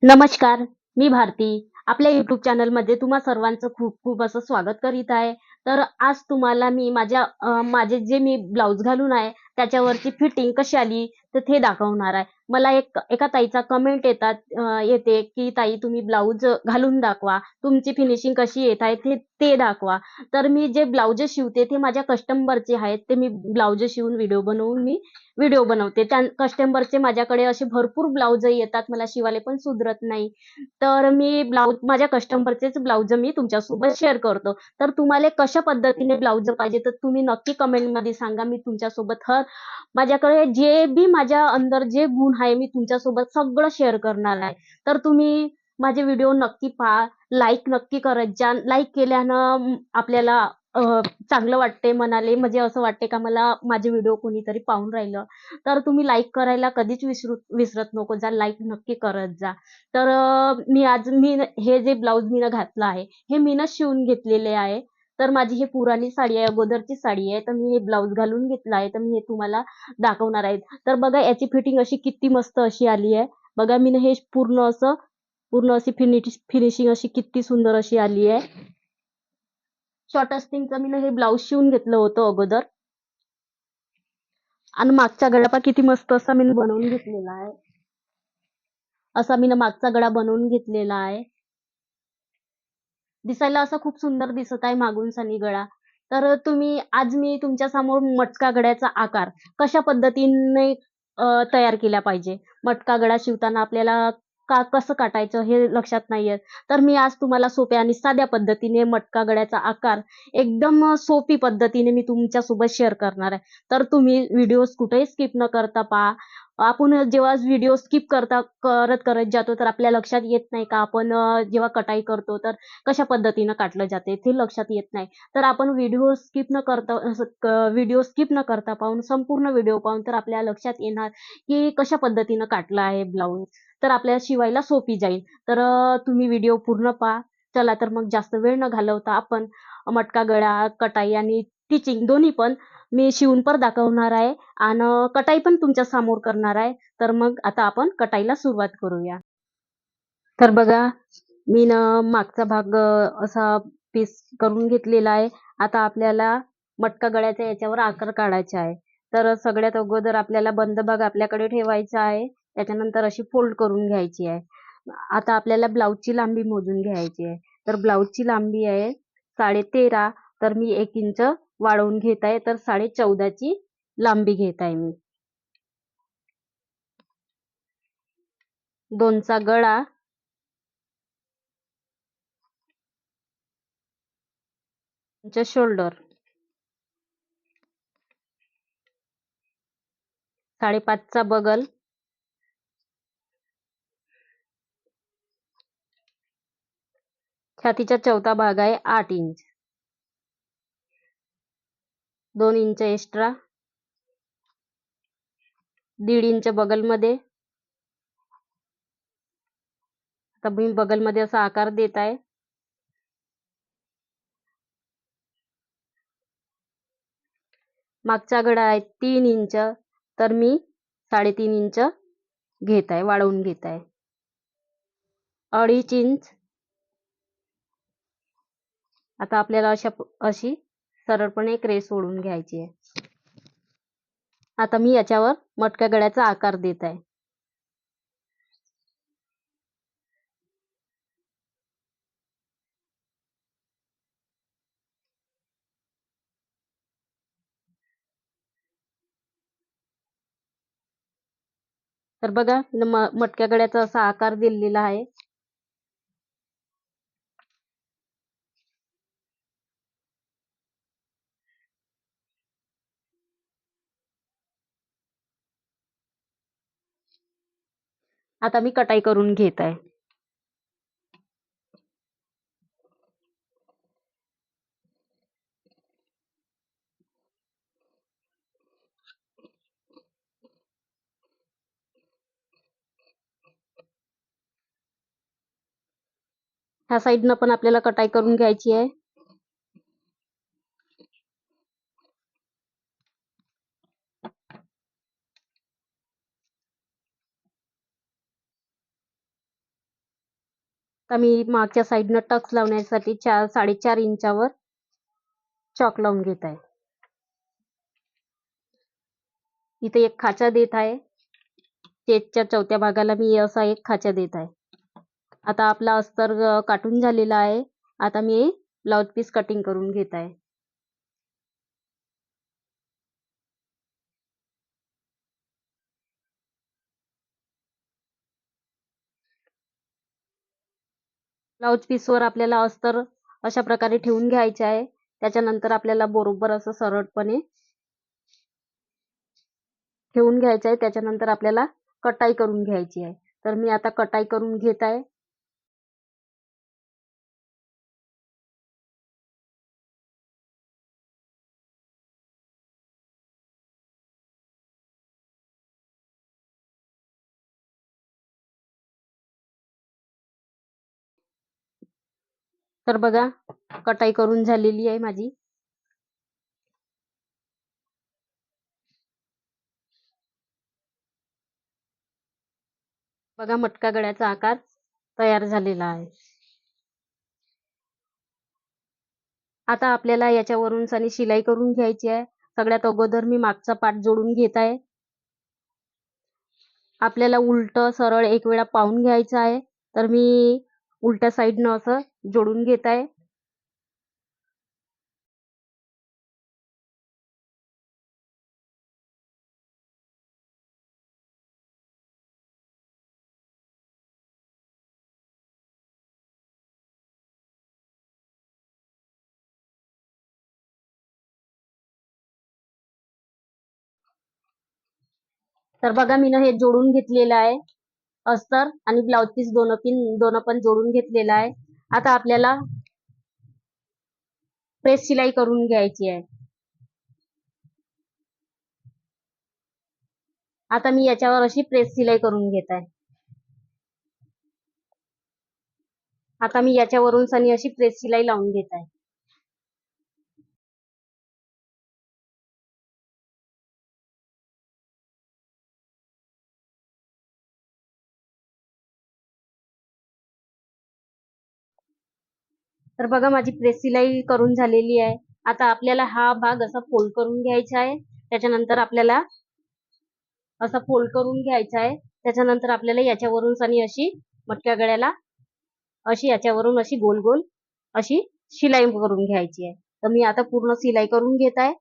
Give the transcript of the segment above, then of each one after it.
नमस्कार, मी भारती. आपल्या YouTube चॅनलमध्ये तुम्हा सर्वांचं खूप खूप असं स्वागत करीत आहे. तर आज तुम्हाला मी माझे जे मी ब्लाउज घालून आहे, त्याच्यावरची फिटिंग कशी आली, तर ते दाखवणार आहे. मला एका ताईचा कमेंट येते, की "ताई तुम्ही ब्लाउज घालून दाखवा. तुमची फिनिशिंग कशी येत आहे ते ते दाखवा." तर मी जे ब्लाउज शिवते ते माझ्या कस्टमरचे आहेत. ते मी ब्लाउज शिवून व्हिडिओ बनवते. त्या कस्टमरचे माझ्याकडे असे भरपूर ब्लाउज येतात, मला शिवायला पण सुधरत नाही. तर मी माझ्या कस्टमरचेच ब्लाउज मी तुमच्यासोबत शेअर करतो. तर तुम्हाला कशा पद्धतीने ब्लाउज पाहिजे, तर तुम्ही नक्की कमेंटमध्ये सांगा. मी तुमच्यासोबत माझ्याकडे जे बी माझ्या अंदर जे गुण आहे, मी तुमच्यासोबत सगळं शेअर करणार आहे. तर तुम्ही माझे व्हिडिओ नक्की पहा, लाईक नक्की करत जा. लाईक केल्यानं आपल्याला चांगलं वाटते मनाले, म्हणजे असं वाटते का मला माझे व्हिडिओ कोणीतरी पाहून राहिलं. तर तुम्ही लाईक करायला कधीच विसरत नको जा. लाईक नक्की करत जा. तर हे जे ब्लाउज घातलं आहे, हे शिवून घेतलेले आहे. तर माझी ही पुराणी साडी आहे, अगोदरची साडी आहे. तर मी हे ब्लाउज घालून घेतलं आहे. तर मी हे तुम्हाला दाखवणार आहे. तर बघा याची फिटिंग अशी किती मस्त अशी आली आहे. बघा हे पूर्ण अशी फिनिशिंग अशी किती सुंदर अशी आली आहे. शॉर्ट आस्तीनचं हे ब्लाउज शिवून घेतलं होतं अगोदर. आणि मागचा गळा पहा किती मस्त असा बनवून घेतलेला आहे. असा मागचा गळा बनवून घेतलेला आहे. दिसायला असा खूप सुंदर दिसत आहे मागून सनी गळा. तर आज मी तुमच्या समोर मटका गळ्याचा आकार कशा पद्धतीने तयार केला पाहिजे. मटका गळा शिवताना आपल्याला कसं काटायचं हे लक्षात नाही येत. तर मी आज तुम्हाला सोप्या आणि साध्या पद्धतीने मटका गळ्याचा आकार एकदम सोपी पद्धतीने मी तुमच्यासोबत शेअर करणार आहे. तर तुम्ही व्हिडिओ कुठेही स्किप न करता पहा. आपण जेव्हा व्हिडिओ स्किप करत जातो, तर आपल्या लक्षात येत नाही का आपण जेव्हा कटाई करतो तर कशा पद्धतीनं काटलं जाते ते लक्षात येत नाही. तर आपण व्हिडिओ स्किप न करता पाहून संपूर्ण व्हिडिओ पाहून तर आपल्या लक्षात येणार, की कशा पद्धतीनं काटलं आहे ब्लाउज. तर आपल्याला शिवायला सोपी जाईल. तर तुम्ही व्हिडिओ पूर्ण पहा. चला तर मग जास्त वेळ न घालवता आपण मटका गळा, कटाई आणि स्टिचिंग दोन्ही पण मी शिवून पण दाखवणार आहे आणि कटाई पण तुमच्या समोर करणार आहे. तर मग आता आपण कटाईला सुरुवात करूया. तर बघा मागचा भाग असा पीस करून घेतलेला आहे. आता आपल्याला मटका गळ्याच्या याच्यावर आकार काढायचा आहे. तर सगळ्यात अगोदर आपल्याला बंद भाग आपल्याकडे ठेवायचा आहे. त्याच्यानंतर अशी फोल्ड करून घ्यायची आहे. आता आपल्याला ब्लाउजची लांबी मोजून घ्यायची आहे. तर ब्लाउजची लांबी आहे 13.5. तर मी 1 इंच वाढवून घेत आहे. तर 14.5 ची लांबी घेत आहे मी. 2 चा गळा, शोल्डर, 5.5 चा बगल, छातीचा चौथा भाग आहे 8 इंच, 2 इंच एक्स्ट्रा, 1.5 इंच बगलमध्ये. आता मी बगलमध्ये असा आकार देत आहे. मागचा गळा आहे 3 इंच, तर मी 3.5 इंच घेत आहे, वाढवून घेत आहे. 2.5 इंच. आता आपल्याला अशी सरळपणे एक रेष ओढून घ्यायची आहे. आता मी याच्यावर मटक्या गळ्याचा आकार देत आहे. तर बघा मटक्या गळ्याचा असा आकार दिलेला आहे. आता मी कटाई करून घेत आहे. ह्या साईडनं पण आपल्याला कटाई करून घ्यायची आहे. आता मी मागच्या साईडनं टक्स लावण्यासाठी 4.5 इंचावर चॉक लावून घेत आहे. इथे एक खाचा देत आहे. चेस्टच्या चौथ्या भागाला मी असा एक खाचा देत आहे. आता आपला अस्तर काटून झालेला आहे. आता मी ब्लाउज पीस कटिंग करून घेत आहे. ब्लाउज पीसवर आपल्याला अस्तर अशा प्रकारे ठेवून घ्यायचे आहे. त्याच्यानंतर आपल्याला बरोबर असं सरळपणे ठेवून घ्यायचं आहे. त्याच्यानंतर आपल्याला कटाई करून घ्यायची आहे. तर मी आता कटाई करून घेत आहे. तर बघा कटाई करून झालेली आहे माझी. बघा मटका गळ्याचा आकार तयार झालेला आहे. आता आपल्याला याच्यावरून सनी शिलाई करून घ्यायची आहे. सगळ्यात अगोदर मी मागचा पार्ट जोडून घेत आहे. आपल्याला उलट सरळ एक वेळा पाहून घ्यायचं आहे. तर मी उलट्या साईडनं असं जोडून घेत आहे. तर बघा मी हे जोडून घेतलेलं आहे. अस्तर आणि ब्लाउज पीस दोन पण जोडून घेतलेलं आहे. आता आपल्याला प्रेस शिलाई करून घ्यायची आहे. आता मी याच्यावर अशी प्रेस शिलाई करून घेत आहे. आता मी याच्यावरून सनी अशी प्रेस शिलाई लावून घेत आहे. तर बघा माझी प्रेस शिलाई करून झालेली आहे. आता आपल्याला हा भाग असा फोल्ड करून घ्यायचा आहे. त्याच्यानंतर आपल्याला असा फोल्ड करून घ्यायचा आहे. त्याच्यानंतर आपल्याला याच्यावरून सनी अशी मटक्या गळ्याला अशी याच्यावरून अशी गोल गोल अशी शिलाई करून घ्यायची आहे. तर मी आता पूर्ण शिलाई करून घेत आहे.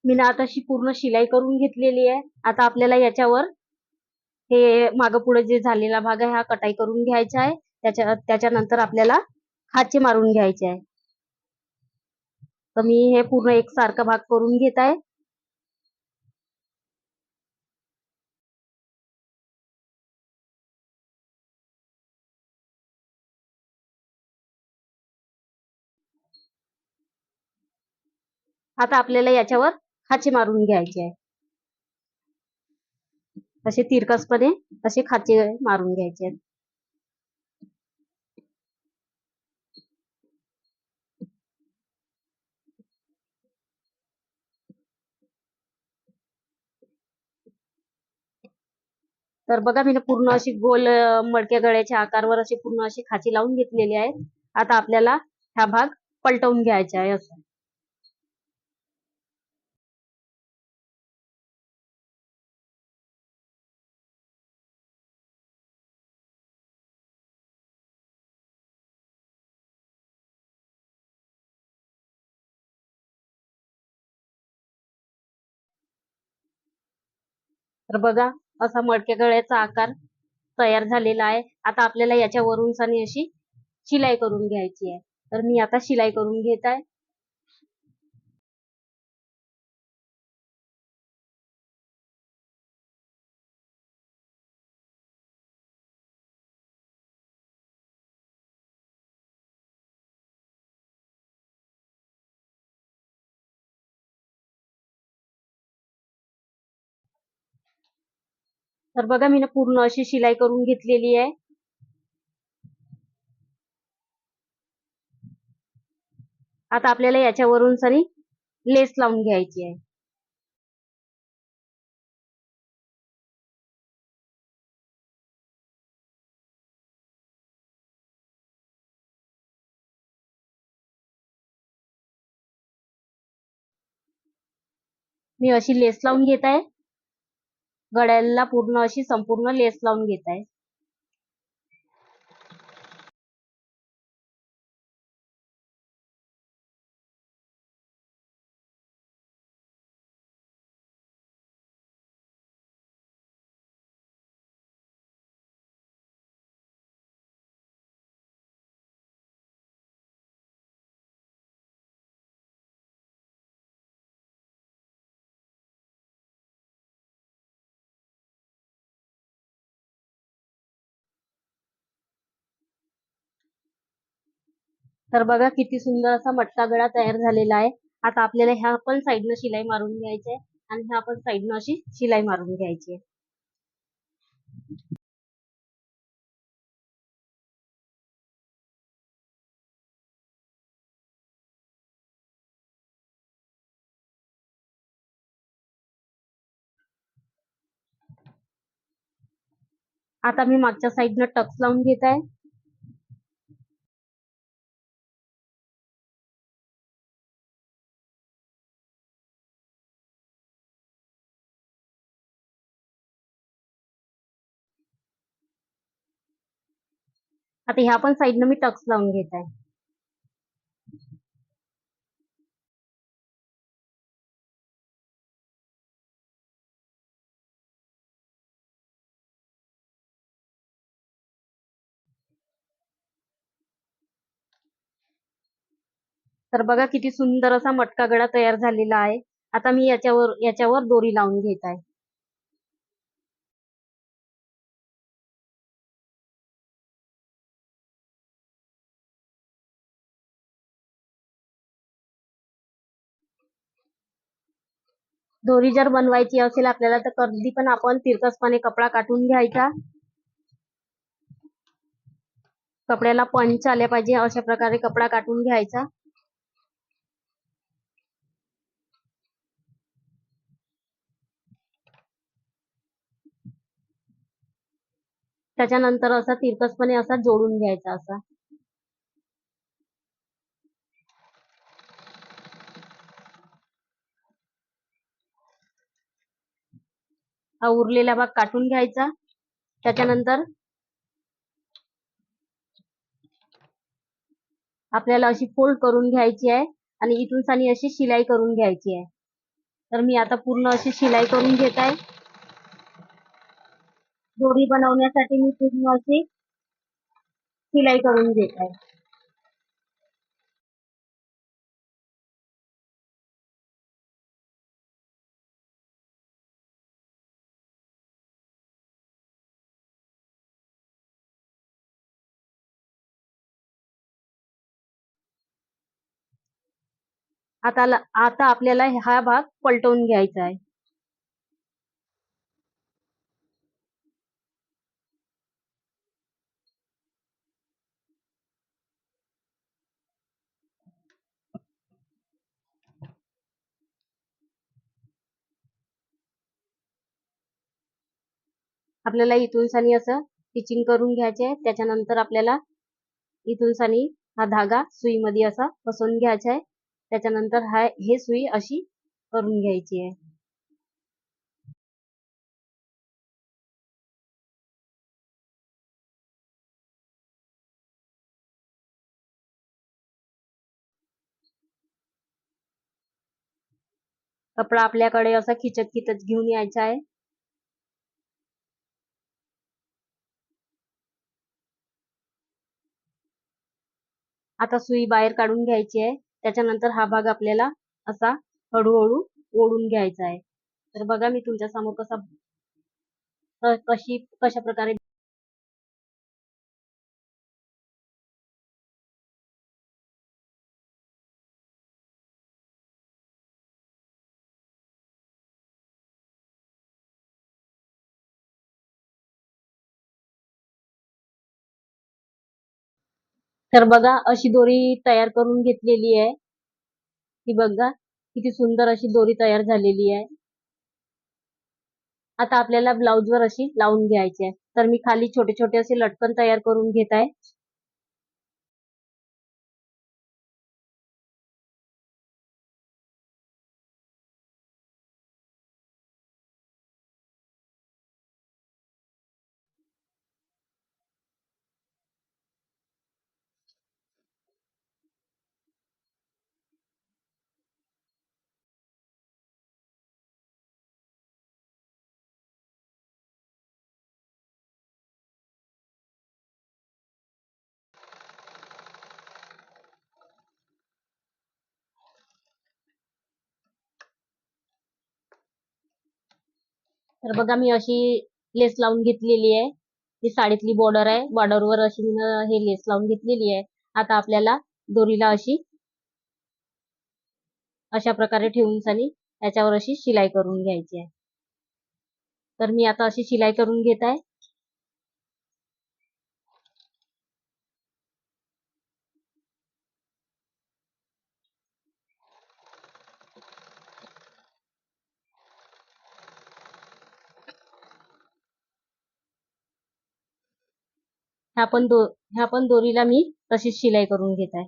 मी ना आता पूर्ण शिलाई करून घेतलेली आहे. आता आपल्याला याच्यावर हे मागं पुढे जे झालेला भाग आहे हा कटाई करून घ्यायचा आहे. त्याच्यानंतर आपल्याला खाचे मारून घ्यायचे आहे. तर मी हे पूर्ण एकसारखा भाग करून घेत आहे. आता आपल्याला याच्यावर खाचे मारून घ्यायचे आहे. असे तिरकसपणे असे खाचे मारून घ्यायचे आहेत. तर बघा मी पूर्ण अशी गोल मडक्या गळ्याच्या आकारवर अशी पूर्ण अशी खाची लावून घेतलेली आहे. आता आपल्याला हा भाग पलटवून घ्यायचा आहे असं. तर बघा असा मडक्या गळ्याचा आकार तयार झालेला आहे. आता आपल्याला याच्यावरून सनी अशी शिलाई करून घ्यायची आहे. तर मी आता शिलाई करून घेत आहे. तर बघा मी ना पूर्ण अशी शिलाई करून घेतलेली आहे. आता आपल्याला याच्यावरून सारी लेस लावून घ्यायची आहे. मी अशी लेस लावून घेत आहे. गळ्याला पूर्ण अशी संपूर्ण लेस लावून घेत आहे. तर बघा किती सुंदर असा मटका गळा तयार झालेला आहे. आता आपल्याला ह्या पण साईडनं शिलाई मारून घ्यायची आहे आणि ह्या पण साईडनं अशी शिलाई मारून घ्यायची आहे. आता मी मागच्या साईडनं टक्स लावून घेत आहे. आता ह्या पण साईडनं मी टक्स लावून घेत आहे. तर बघा किती सुंदर असा मटका गळा तयार झालेला आहे. आता मी याच्यावर दोरी लावून घेत आहे. दोरी जर बनवायची असेल आपल्याला तर कधी पण आपण तिरकसपणे कपडा काटून घ्यायचा. कपड्याला पंच आले पाहिजे अशा प्रकारे कपडा काटून घ्यायचा. त्याच्यानंतर असा तिरकसपणे असा जोडून घ्यायचा असा. हा उरलेला भाग काटून घ्यायचा. त्याच्यानंतर आपल्याला अशी फोल्ड करून घ्यायची आहे आणि इथून सानी अशी शिलाई करून घ्यायची आहे. तर मी आता पूर्ण अशी शिलाई करून घेत आहे. दोरी बनवण्यासाठी मी पूर्ण अशी शिलाई करून घेत आहे. आता आपल्याला हा भाग पलटवून घ्यायचा आहे. आपल्याला इथून सानी असं स्टिचिंग करून घ्यायचे आहे. त्याच्यानंतर आपल्याला इथून सानी हा धागा सुईमध्ये असा फसवून घ्यायचा आहे. त्याच्यानंतर हे सुई अशी करून घ्यायची आहे. कपडा आपल्याकडे असा खिचत खिचत घेऊन यायचा आहे. आता सुई बाहेर काढून घ्यायची आहे. त्याच्यानंतर हा भाग आपल्याला असा हळूहळू ओढून घ्यायचा आहे. तर बघा मी तुमच्या समोर कशा प्रकारे तर बघा अशी दोरी तयार करून घेतलेली आहे. ही बघा किती सुंदर अशी दोरी तयार झालेली आहे. आता आपल्याला ब्लाऊजवर अशी लावून घ्यायची आहे. तर मी खाली छोटे छोटे असे लटकन तयार करून घेत आहे. तर बघा मी अशी लेस लावून घेतलेली आहे. ही साडीतली बॉर्डर आहे. बॉर्डरवर अशी मी हे लेस लावून घेतलेली आहे. आता आपल्याला दोरीला अशा प्रकारे ठेवून सानी त्याच्यावर अशी शिलाई करून घ्यायची आहे. तर मी आता अशी शिलाई करून घेत आहे. ह्या पण दोरीला मी तशीच शिलाई करून घेत आहे.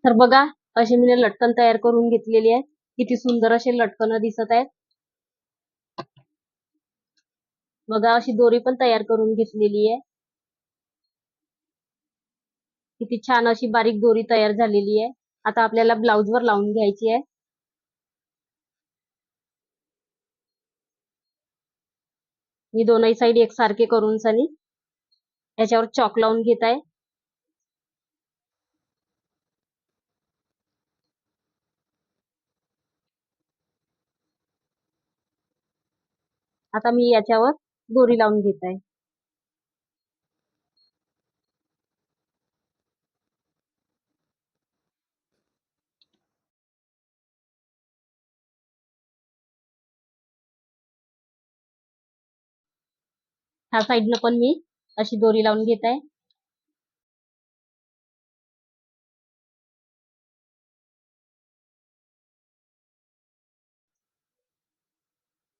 तर बघा अशी मी लटकन तयार करून घेतलेली आहे. किती सुंदर असे लटकन दिसत आहेत. बघा अशी दोरी पण तयार करून घेतलेली आहे. किती छान अशी बारीक दोरी तयार झालेली आहे. आता आपल्याला ब्लाऊजवर लावून घ्यायची आहे. मी दोनही साइड एकसारखे करून सनी याच्यावर चॉक लावून घेत आहे. आता मी याच्यावर दोरी लावून घेत आहे. ह्या साइडनं पण मी अशी दोरी लावून घेत आहे.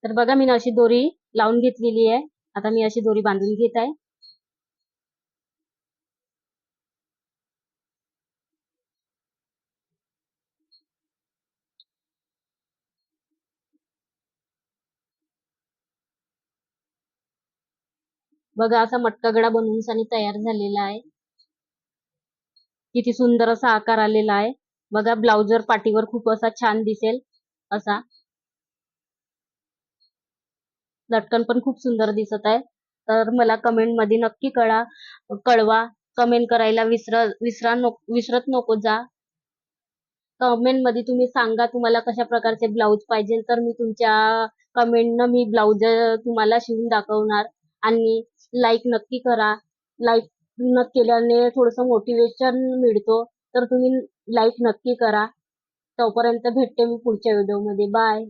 तर बघा मी अशी दोरी लावून घेतलेली आहे. आता मी अशी दोरी बांधून घेत आहे. बघा असा मटका गळा बनवून सनी तयार झालेला आहे. किती सुंदर असा आकार आलेला आहे. बघा ब्लाऊजवर पाठीवर खूप असा छान दिसेल असा. लटकन पण खूप सुंदर दिसत आहे. तर मला कमेंट मध्ये नक्की कळवा. कमेंट करायला विसरत नको जा. कमेंट मध्ये तुम्ही सांगा तुम्हाला कशा प्रकारचे ब्लाऊज पाहिजे, तर मी तुमच्या कमेंटनं मी ब्लाऊज तुम्हाला शिवून दाखवणार. आणि लाईक नक्की करा. लाईक न केल्याने थोडंसं मोटिवेशन मिळतो, तर तुम्ही लाईक नक्की करा. तोपर्यंत भेटते मी पुढच्या व्हिडिओमध्ये. बाय.